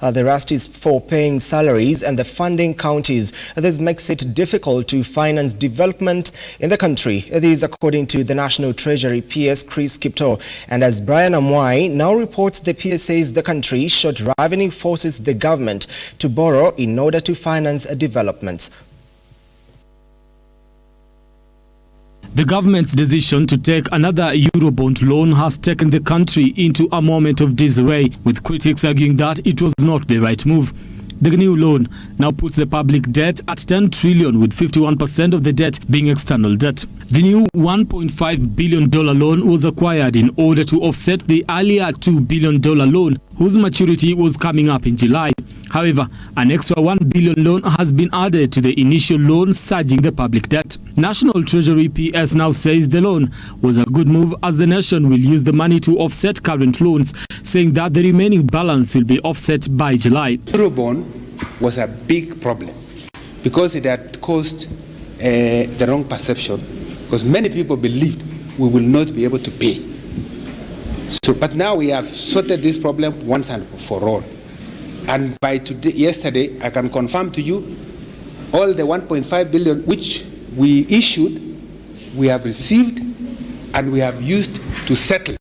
The rest is for paying salaries and the funding counties. This makes it difficult to finance development in the country. This is according to the National Treasury PS Kiptoo. And as Brian Amwai now reports, the PS says the country short revenue forces the government to borrow in order to finance developments. The government's decision to take another Eurobond loan has taken the country into a moment of disarray, with critics arguing that it was not the right move. The new loan now puts the public debt at 10 trillion, with 51% of the debt being external debt. The new $1.5 billion loan was acquired in order to offset the earlier $2 billion loan, whose maturity was coming up in July. However, an extra $1 billion loan has been added to the initial loan, surging the public debt. National Treasury PS now says the loan was a good move, as the nation will use the money to offset current loans, saying that the remaining balance will be offset by July. Eurobond was a big problem because it had caused the wrong perception, because many people believed we will not be able to pay. So, but now we have sorted this problem once and for all. And by yesterday, I can confirm to you, all the 1.5 billion which we issued, we have received and we have used to settle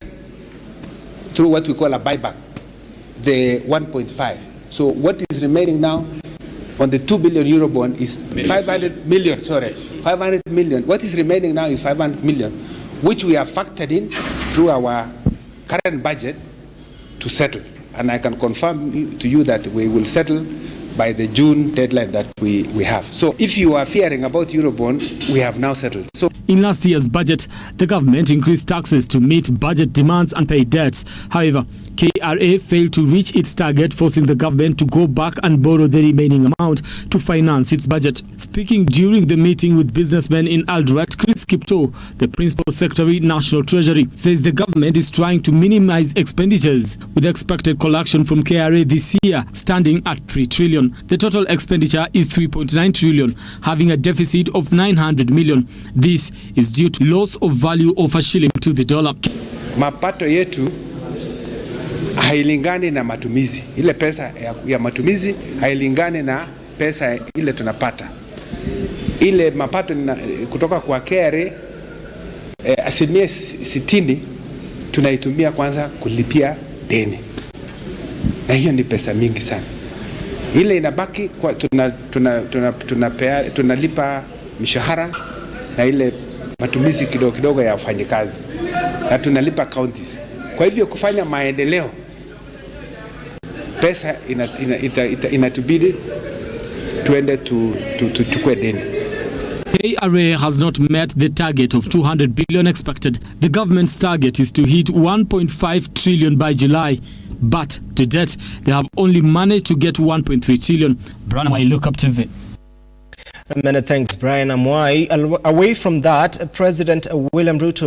through what we call a buyback, the 1.5. So what is remaining now on the 2 billion euro bond is 500 million, 500 million. What is remaining now is 500 million, which we have factored in through our current budget to settle. And I can confirm to you that we will settle by the June deadline that we have. So if you are fearing about Eurobond, we have now settled. So in last year's budget, the government increased taxes to meet budget demands and pay debts. However, KRA failed to reach its target, forcing the government to go back and borrow the remaining amount to finance its budget. Speaking during the meeting with businessmen in Eldoret, Kiptoo, the Principal Secretary, National Treasury, says the government is trying to minimize expenditures, with expected collection from KRA this year standing at 3 trillion. The total expenditure is 3.9 trillion, having a deficit of 900 million. This is due to loss of value of a shilling to the dollar. Mapato yetu hailingani na matumizi. Ile pesa ya matumizi hailingani na pesa ile tunapata. Ile mapato kutoka kwa KRA, asilimia 60 tunaitumia kwanza kulipia deni. Na hiyo ni pesa mingi sana. Ile inabaki kwa tunalipa mishahara na ile matumizi kidogo kidogo ya wafanyikazi, na tunalipa counties. Kwa hivyo kufanya maendeleo, pesa inatubidi tuende tuchukue deni. KRA has not met the target of 200 billion expected. The government's target is to hit 1.5 trillion by July, but to date, they have only managed to get 1.3 trillion. Brian Amwai, Look Up TV. Many thanks, Brian Amwai. Away from that, President William Ruto